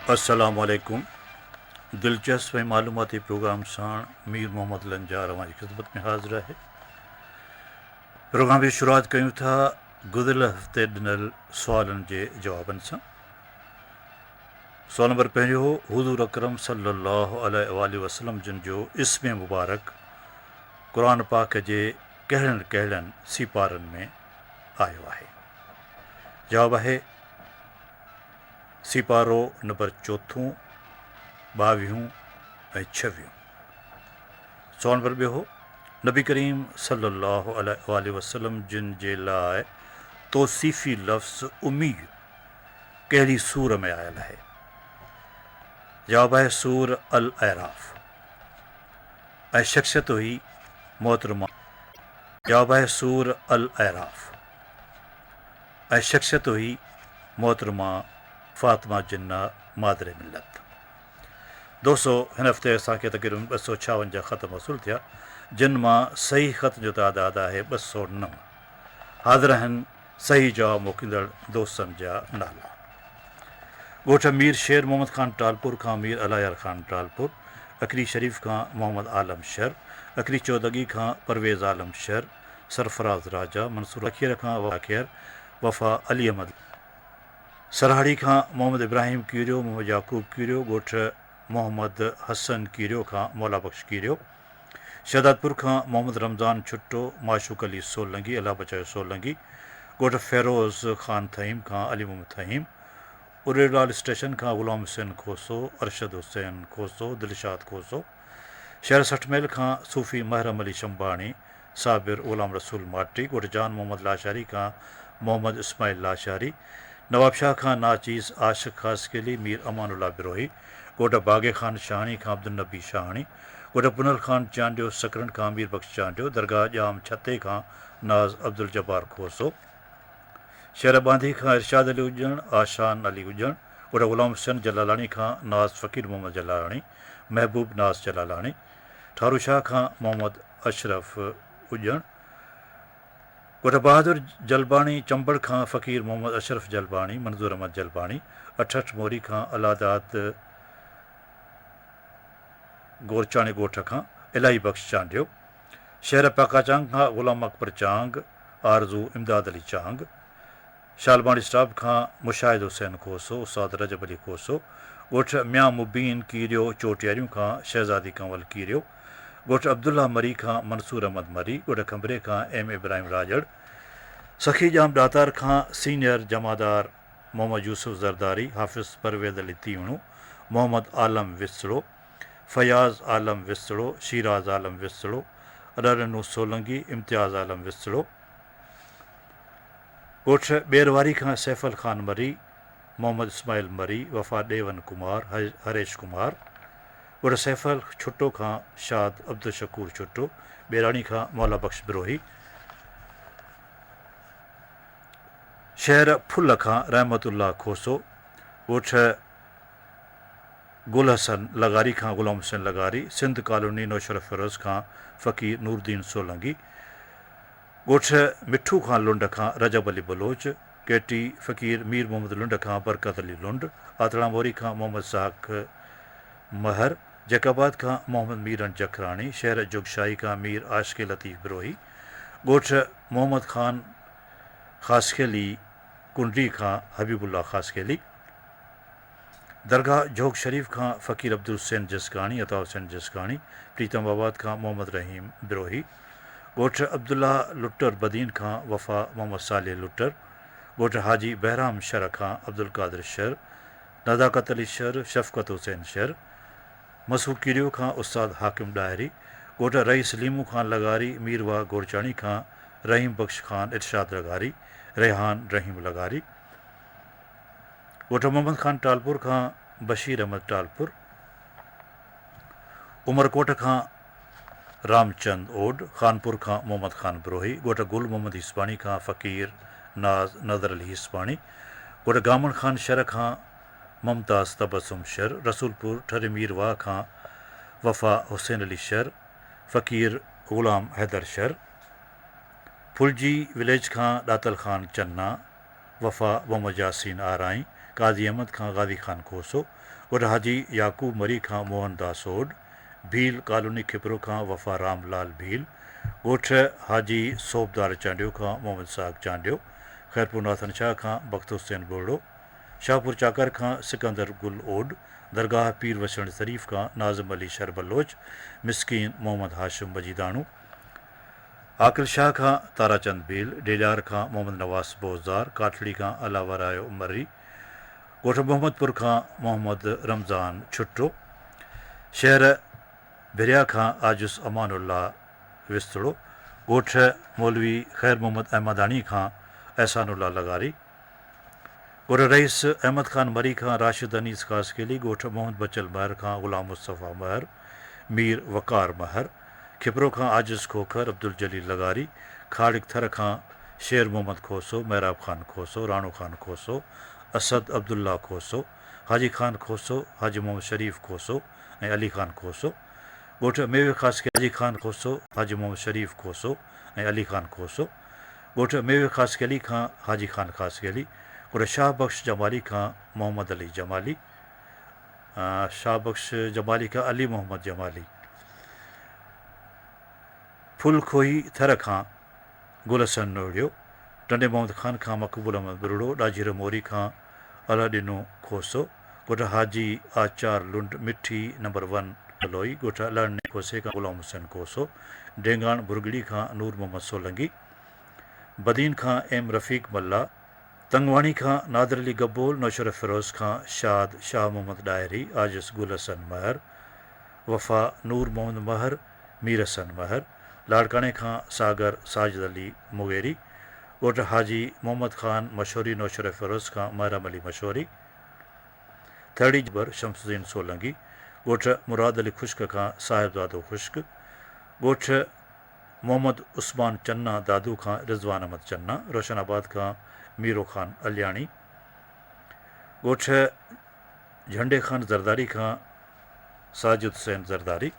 असलामुअलैकुम। दिलचस्प ऐं मालूमाती प्रोग्राम सां मीर मोहम्मद लंजार अवां जी ख़िदमत में हाज़िर आहे। प्रोग्राम जी शुरूआति कयूं था गुज़िरियल हफ़्ते ॾिनल सुवालनि जे जवाबनि सां। सुवाल नंबर पहिरियों हो, हुज़ूर अकरम सल्लल्लाहु अलैहि वसल्लम जिन जो इस्म मुबारक क़ुर पाक जे कहिड़नि कहिड़नि सीपारनि में आयो आहे? जवाबु आहे सीपारो नंबर 4, 22 ऐं 26। सुवाल नंबर ॿियो हो, नबी करीम सल्लल्लाहु अलैहि वसल्लम जिन जे लाइ तौसीफ़ी लफ़्ज़ उम्मीद कहिड़ी सूर में आयल आहे? जवाबु आहे सूर अल अराफ़। ऐं शख़्सियत हुई मोहतरमा। जवाबु आहे सूर अल अराफ़। ऐं शख़्सियत हुई मोहतरमा फ़ातिमा जिन्ना मादरे मिलत। दोस्तो, हिन हफ़्ते असांखे तक़रीबन 256 ख़त मौसूल थिया, जिन मां सही ख़त जो तादादु आहे 209। हाज़िर आहिनि सही जवाबु मोकिलींदड़ दोस्तनि जा नाला। ॻोठ मीर शेर मोहम्मद ख़ान टालपुर खां मीर अलायर ख़ान टालपुर, अकरी शरीफ़ खां मोहम्मद आलम शर, अकरी चौदगी खां परवेज़ आलम शर, सरफराज़ राजा, मंसूर अखीर खां वाखिर, वफ़ा अली अहमद सरहाड़ी खां मोहम्मद इब्राहिम कीरियो, मोहम्मद याकूब कीरियो, ॻोठ मोहम्मद हसन कीरियो खां मौला बख़्श कीरियो, शहदादपुर खां मोहम्मद रमज़ान छुट्टो, माशूक अली सोलंगी, अला बचायो सोलंगी, ॻोठ फ़िरोज़ ख़ान थहीम खां अली मोहम्मद थहीम, उरेलाल स्टेशन खां ग़ुलाम हुसैन खोसो, अरशद हुसैन खोसो, दिलशाद खोसो, शहर सठमेल खां सूफ़ी महरम अली शंबाणी, साबिर ग़ुलाम रसूल माटी, ॻोठ जान मोहम्मद लाशारी खां मोहम्मद इस्माइल लाशारी, नवाबशाह खां नाचीज़ आशिक़ ख़ासकेली, मीर अमानुल्ला बिरोही, ॻोठ बाग़े ख़ान शाहणी खां अब्दुल नबी शाहणी, ॻोठ पुनल ख़ान चांडियो सकरन खां मीर बख़्श चांडियो, दरगाह जाम छते खां नाज़ अब्दुल जब्बार खोसो, शहर बांधी खां इरशाद अली हुजण, आशान अली हुजण, ॻोठ ग़ुलाम हुसैन जलालाणी खां नाज़ फ़कीर मोहम्मद जलालाणी, महबूब नाज़ जलालाणी, ठारू शाह खां मोहम्मद अशरफ हुजण, ॻोठ बहादुर जलबाणी चंबड़ खां फ़कीर मोहम्मद अशरफ जलबाणी, मंज़ूर अहमद जलबाणी, अठठ मोरी खां अलादात गोरचाणी ॻोठ खां इलाही बख़्श चांडियो, शहर पाकाचांग खां ग़ुलाम अकबर चांग, आरज़ू इमदाद अली चांग, शालबाणी स्टाफ खां मुशाहिद हुसैन खोसो, उस्ताद रजब अली खोसो, ॻोठ मियां मुबीन कीरियो चोटियारियूं खां शहज़ादी कंवल कीरियो, ॻोठ अब्दुल्ला मरी खां मंसूर अहमद मरी, ॻोठ खंबरे खां एम इब्राहिम राजड़, सखी जाम दातार खां सीनियर जमादार मोहम्मद यूसुफ ज़रदारी, हाफ़िज़ परवेज़ अली तीवणू, मोहम्मद आलम विसड़ो, फयाज़ आलम विसड़ो, शीराज़ आलम विसड़ो, अडरनू सोलंगी, इम्तियाज़ आलम विसड़ो, ॻोठ ॿेरवारी खां सैफ़ल ख़ान मरी, मोहम्मद इस्माइल मरी, वफ़ा ॾेवन कुमार, हरेश कुमार, ॻोठ सैफ़ल छुट्टो खां शाद अब्दुल शकूर छुट्टो, ॿेराणी खां मौला बख़्श बिरोही, शहर फुल खां रहमतुल्ला खोसो, ॻोठ गुल हसन लगारी खां ग़ुलाम हुसैन लगारी, सिंध कॉलोनी नौशर फ़िरोज़ खां फ़कीर नूरदीन सोलंगी, ॻोठ मिठू खां लुंड खां रजब अली बलोच, केटी फ़कीर मीर मोहम्मद लुंड खां बरकत अली लुंड, आतड़ा मोरी खां मोहम्मद साहक महर, जैकाबाद खां मोहम्मद मीरन जखराणी, शहर जुगशाही खां मीर आशिक़ लतीफ़ बिरोही, ॻोठ मोहम्मद ख़ान ख़ासखेली कुंडी खां हबीबुल्ला ख़ासखेली, दरगाह जोग शरीफ़ खां फ़कीर अब्दुल हुसैन जसकाणी, अता हुसैन जसकाणी, प्रीतमाबाद खां मोहम्मद रहीम बिरोही, ॻोठ अब्दुल्ला लुटर बदीन खां वफ़ा मोहम्मद साले लुटर, ॻोठ हाजी बहराम शर खां Abdul Qadir sir, नज़ाकत Ali sir, शफ़क़त Hussain sir, Masood कीरियो खां उस्ताद हाकिम डायरी, ॻोठ रईस लीमू खां लगारी, मीरवा गोरचाणी खां रहीम बख़्श ख़ान इरशाद लगारी, रेहान रहीम लगारी, ॻोठ मोहम्मद ख़ान टालपुर खां बशीर अहमद टालपुर, उमरकोट खां रामचंद ओड, ख़ानपुर खां मोहम्मद ख़ान बिरोही, ॻोठ गुल मोहम्मद हिसबाणी खां फ़कीर नाज़ नज़र अली हिसबाणी, ॻोठ गामन ख़ान शर खां मुमताज़ तबसुम शर, रसूलपुर ठर मीरवाह खां वफ़ा हुसैन अली शर, फ़कीर ग़ुलाम हैदर शर, फुलजी विलेज खां ॾातल ख़ान चन्ना, वफ़ा मोहम्मद यासीन आराई, काज़ी अहमद खां गाज़ी ख़ान खोसो, ॻोठ हाजी याकूब मरी खां मोहनदास ओड, भील कॉलोनी खिपरो खां वफ़ा रामलाल भील, ॻोठ हाजी सोबदार चांडियो खां मोहम्मद साग चांडियो, ख़ैरपुर नाथन शाह खां बख़्त हुसैन बोड़ो, शाहपुर चाकर खां सिकंदर गुल ओड, दरगाह पीर वसण शरीफ़ खां नाज़िम अली शरबलोच, मिसकीन मोहम्मद हाशिम मजीदाणू, आकिल शाह खां ताराचंद भील, डेलियार खां मोहम्मद नवाज़ बोज़दार, काठड़ी खां अलावरायो उमरी, ॻोठ मोहम्मदपुर खां मोहम्मद रमज़ान छुट्टो, शहर भिरिया खां आजुस अमानुल्ला विस्तड़ो, ॻोठ मौलवी ख़ैर मोहम्मद अहमदाणी खां एहसानुल्ला लगारी, ॻोठ रईस अहमद ख़ान मरी खां राशिद अनीस ख़ासकेली, ॻोठ मोहम्मद बचल महर खां ग़ुलाम मुस्तफ़ा महर, मीर वक़ार महर, खिपरो खां आजिज़ खोखर अब्दुल जलील लगारी, खाड़िक थर खां शेर मोहम्मद खोसो, महराब ख़ान खोसो, राणो ख़ान खोसो, असद अब्दुल्ला खोसो, हाजी ख़ान खोसो, हाजी मोहम्मद शरीफ़ खोसो ऐं अली ख़ान खोसो, ॻोठ मेवे ख़ास के हाजी ख़ान खोसो, हाजी मोहम्मद शरीफ़ खोसो ऐं अली ख़ान खोसो, ॻोठ मेवे ख़ास के अली खां हाजी ख़ान ख़ास के अली, ॻोठ शाह बख़्श जमाली खां मोहम्मद अली जमाली, शाह बख़्श जमाली खां अली मोहम्मद जमाली, फुल खोही थर खां गुलसन नोड़ियो, टंडे मोहम्मद ख़ान खां मक़बूल अहमद बुरड़ो, ॾाजीर मोरी खां अलाॾिनो खोसो, ॻोठ हाजी आचार लुंड मिठी नंबर 1 लोई, ॻोठ अलाड़ने खोसे खां ग़ुलाम हुसैन खोसो, डेंगाण भुरगड़ी खां नूर मोहम्मद सोलंगी, बदीन खां एम रफ़ीक मल्ला, तंगवाणी खां नादर अली गब्बोल, नौशर फ़िरोज़ खां शाद शाह मोहम्मद डायरी, आजिज़ गुल हसन महर, वफ़ा नूर मोहम्मद महर, मीर हसन महर, लाड़काने खां सागर साजिद अली मुगेरी, ॻोठ हाजी मोहम्मद ख़ान मशहूरी, नौशर फ़िरोज़ खां महरम अली मशहूरी, थड़ी जबर शमसुद्दीन सोलंगी, ॻोठ मुराद अली ख़ुश्क खां साहिबज़ादो ख़ुश्क, ॻोठ मोहम्मद उस्मान चन्ना दादू खां रिज़वान अहमद चन्ना, रोशनाबाद खां मीरो ख़ान अलियाणी, ॻोठ झंडे ख़ान ज़रदारी खां साजिद हुसैन ज़रदारी,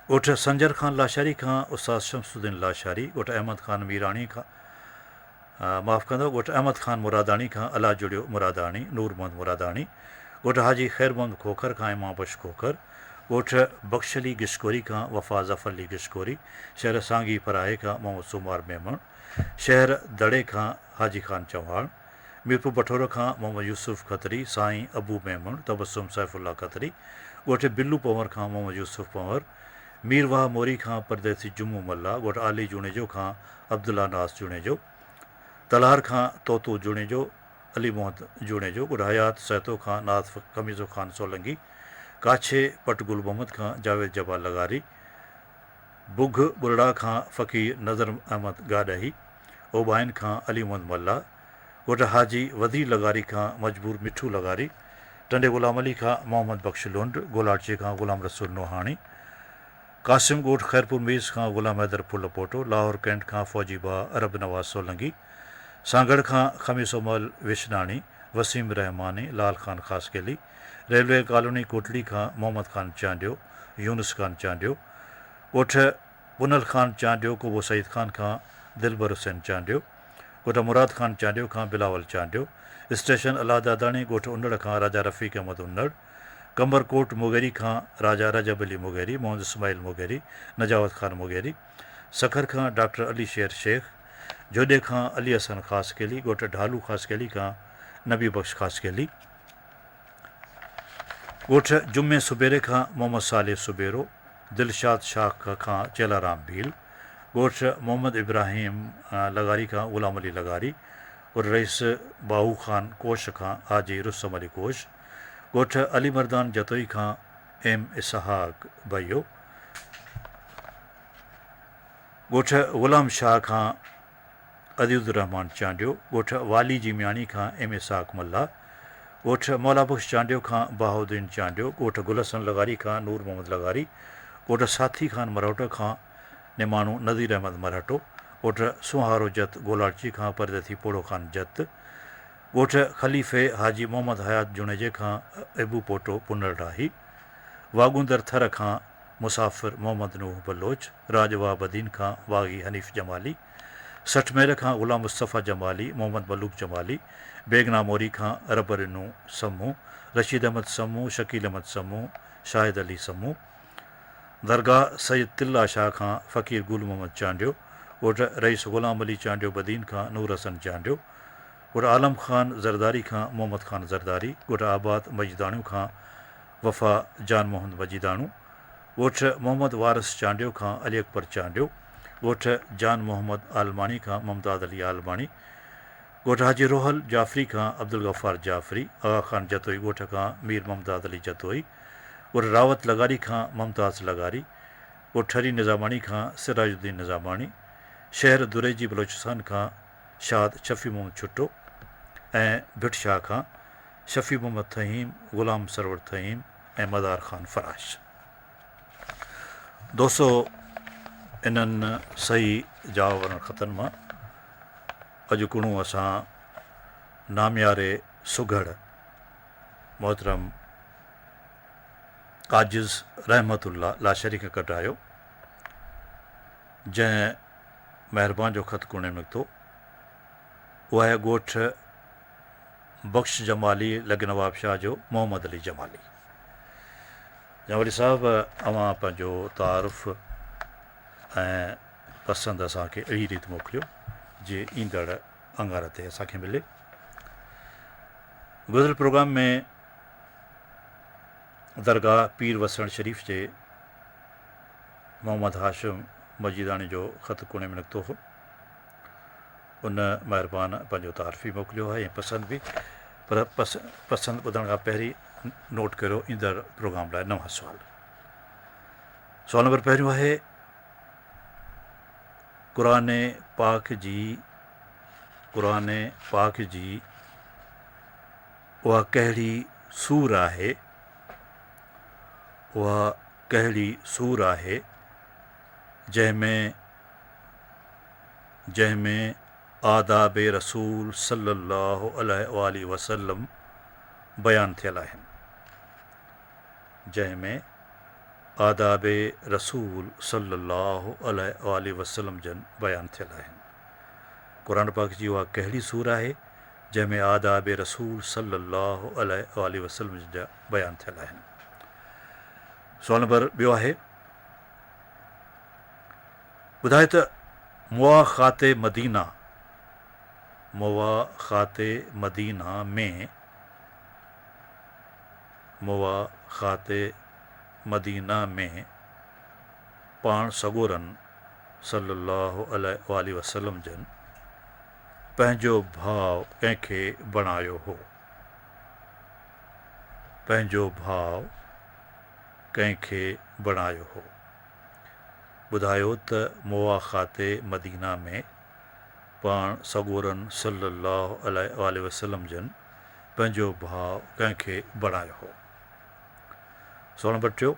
ॻोठ संजर ख़ान लाशारी खां उस्ताद शमसुद्दीन लाशारी, ॻोठ अहमद ख़ान मीराणी खां माफ़ कंदो, ॻोठ अहमद ख़ान मुरादाणी खां अला जुड़ियो मुरादाणी, नूर मोहम्मद मुरादाणी, ॻोठ हाजी ख़ैर मोहम्मद खोखर खां इमाम बख्श खोखर, ॻोठ बख़्श अली गिशकोरी खां वफ़ा ज़फ़र अली गिशकोरी, शहर सांगी फराहे खां मोहम्मद सुमार मेमण, शहर दड़े खां हाजी ख़ान चौहान, मीरपुर बठोर खां मोहम्मद यूसुफ खतरी, साईं अबू मेमण, तबसुम सैफुल्ला खतरी, ॻोठ बिल्लू पंवर खां मोहम्मद यूसुफ पंवर, मीरवाह मोरी खां परदेसी जुमू मल्ला, ॻोठ आली जूणेजो खां अब्दुल्ला नास जूणेजो, तलहार खां तोतू जूणेजो, अली मोहम्मद जूणेजो, ॻोठ हयात सैतो खां नाथ कमीज़ो ख़ान सोलंगी, काछे पटगुल मोहम्मद खां जावेद जबा लगारी, बुघ बुरड़ा खां फ़कीर नज़र अहमद गाॾही, ओबाइन खां अली मोहम्मद मल्ला, ॻोठ हाजी वदी लगारी खां मजबूर मिठू लगारी, टंडे ग़ुलाम अली खां मोहम्मद बख़्श लुंड, गोलाचे खां ग़ुलाम रसूल नोहाणी, कासिम ॻोठ ख़ैरपुर मीज़ खां ग़ुलाम हैदर फुल पोटो, लाहौर कैंट खां फ़ौजी बा अरब नवाज़ सोलंगी, सांगड़ खां खमीसोमल विशनाणी, वसीम रहमानी, लाल ख़ान ख़ासकेली, रेलवे कॉलोनी कोटली खां मोहम्मद ख़ान चांडियो, यूनुस ख़ान चांडियो, ॻोठ पुनल ख़ान चांडियो, कुबो सईद ख़ान खां दिलबर हुसैन चांडियो, ॻोठ मुराद ख़ान चांडियो खां बिलावल चांडियो, स्टेशन अलादादाणी, ॻोठ उनड़ खां राजा रफ़ीक अहमद उनड़, कंबरकोट मुगेरी खां राजा रजब Ali Mugeri, Mohammad Ismail Mugeri, नजावत Khan Mugeri, Sukkur खां डॉक्टर अली शेर शेख, जोॾे खां अली हसन ख़ासकेली, ॻोठ ढालू ख़ासकेली खां नबी बख़्श ख़ासकेली, ॻोठ जुमे सुबेरे खां मोहम्मद साले सुबेरो, दिलशाद शाह खां चेलाराम भील, ॻोठ मोहम्मद इब्राहिम लगारी खां ग़ुलाम अली लगारी, और रईस बाहू ख़ान कोश खां हाजी रुस्तम अली कोश, ॻोठ अली मर्दान जतोई खां एम इसहाक भइयो, ॻोठ ग़ुलाम शाह खां अदीउद्दुर्रहमान चांडियो, ॻोठ वाली जी म्याणी खां एम इसहाक मल्ला, ॻोठ मौला बख़्श चांडियो खां बहाउद्दीन चांडियो, ॻोठ गुलहसन लगारी खां नूर मोहम्मद लगारी, ॻोठ साथी ख़ान मरहट खां निमाणू नज़ीर अहमद मरहटो, ॻोठ सुहारो जत गोलाची खां परदेसी पोड़ो ख़ान जत, ॻोठ ख़लीफ़े हाजी मोहम्मद हयात जुणेजे खां एबू पोटो पुनर डाही, वागुंदर थर खां मुसाफ़िर मोहम्मद नूह बलोच, राजवा बदीन खां वागी हनीफ़ जमाली, सठमेर खां ग़ुलाम मुस्तफ़ा जमाली, मोहम्मद मलूक जमाली, बेगना मोरी खां रबरिनू समूह, रशीद अहमद समूह, शकील अहमद समूह, शाहिद अली समूह, दरगाह सैयद तिल्ला शाह खां फ़क़ीर गुल मोहम्मद चांडियो, ॻोठ रईस ग़ुलाम अली चांडियो बदीन खां नूर हसन चांडियो, ॻोठ आलम ख़ान ज़रदारी खां मोहम्मद ख़ान ज़रदारी, ॻोठ आबाद मजिदाणियूं खां वफ़ा जान मोहम्मद मजिदाणू, ॻोठ मोहम्मद वारिस चांडियो खां अली अकबर चांडियो, ॻोठ जान मोहम्मद आलमाणी खां मुमताज़ अली आलमाणी, ॻोठ हाजी रोहल जाफ़री खां अब्दुल गफ़ार जाफ़री, आगा ख़ान जतोई ॻोठ खां मीर मुमताज़ अली जतोई, ॻोठ रावत लगारी खां मुमताज़ लगारी, ॻोठ ठरी निज़ामाणी खां सिराजुद्दीन निज़ामाणी, शहर दुरेजी बलोचिस्तान खां शाद शफ़ी मोहम्मद छुट्टो ऐं भिट शाह खां शफ़ी मोहम्मद थहीम, ग़ुलाम सरवर थहीम ऐं मदार ख़ान फ़राश। दोस्तो, इन्हनि सही जवाब वारनि ख़तनि मां अॼु कुणो असां नामियारे सुघड़ मोहतरम आजिज़ रहमतुल्लाह लाशरी खे कढायो, जंहिं महिरबान जो ख़त कुणे निकितो। उहा आहे ॻोठ बख़्श जमाली लॻ नवाब शाह जो मोहम्मद अली जमाली। जमाली साहिबु, अवां पंहिंजो तारुफ़ ऐं पसंदि असांखे अहिड़ी रीति मोकिलियो जे ईंदड़ अंगार ते असांखे मिले। गुज़िरियल प्रोग्राम में दरगाह पीर वसण शरीफ़ जे मोहम्मद हाशिम मजीदाणी जो ख़त कोने में निकितो हो। उन महिरबान पंहिंजो तारफ़ी मोकिलियो आहे ऐं पसंदि बि, पर पसंदि ॿुधण खां पहिरीं नोट करियो ईंदड़ प्रोग्राम लाइ नवां सुवाल। सुवाल नंबर पहिरियों आहे, क़ुरान पाक जी उहा कहिड़ी सूर आहे, जंहिंमें आदाब रसूल सल्लल्लाहु अलैहि वसल्लम बयानु थियल आहिनि, जंहिंमें आदाब रसूल सल्लल्लाहु अलैहि वसल्लम जन बयानु थियल आहिनि। क़ुरान पाक जी उहा कहिड़ी सूर आहे जंहिंमें आदाब रसूल सल्लल्लाहु अलैहि वसल्लम जा बयानु थियल आहिनि। सुवाल नंबर ॿियो आहे, ॿुधाए त मुवाख़ाते मदीना में पाण सॻोरन सल्लल्लाहु अलैहि वसल्लम जन पंहिंजो भाउ कंहिंखे बणायो हो। ॿुधायो त मुवाख़ाते मदीना में पाण सॻोरन सल्लल्लाहु अलैहि वसल्लम जन पंहिंजो भाउ कंहिंखे बणायो हो। सुवाल नंबर 3,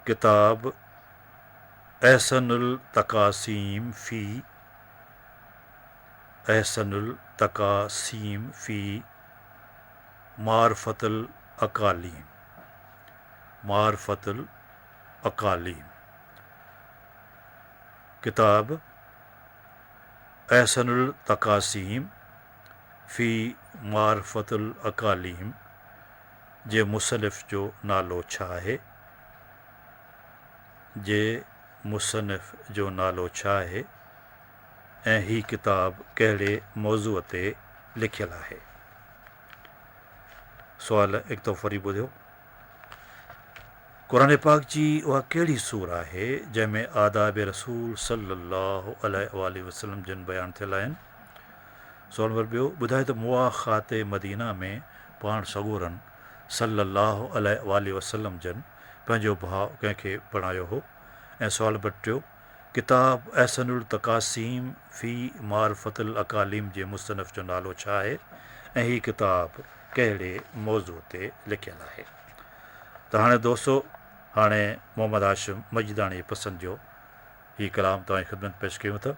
किताब अहसनुल तक़ासीम फ़ी मारफ़तुल अकालीम, किताब अहसनुल तक़ासीम फ़ी मारफ़तुल अकालीम जे मुसनिफ़ जो नालो छा आहे, ऐं ही किताब कहिड़े मौज़ूअ ते लिखियलु आहे। सुवाल हिकु दफ़ो वरी ॿुधियो, क़ुरान पाक जी उहा कहिड़ी सूर आहे जंहिंमें आदाब रसूल सल्लल्लाहु अलैहि वसल्लम जन बयानु थियल आहिनि। सुवाल नंबर 2, ॿुधाए त मुवाख़ाते मदीना में पाण सॻोरन सल्लल्लाहु अलैहि वसल्लम जन पंहिंजो भाउ कंहिंखे बणायो हो। ऐं सुवाल नंबर 3, किताब अहसनुल तक़ासीम फ़ी मारफ़तुल अकालीम जे मुसनिफ़ जो नालो छा आहे, ऐं हीअ किताब कहिड़े मौज़ूअ ते लिखियलु आहे। त हाणे दोस्तो, मोहम्मद हाशिम मजिदाणी पसंदि जो हीउ कलाम तव्हांजी ख़िदमत पेश कयूं था।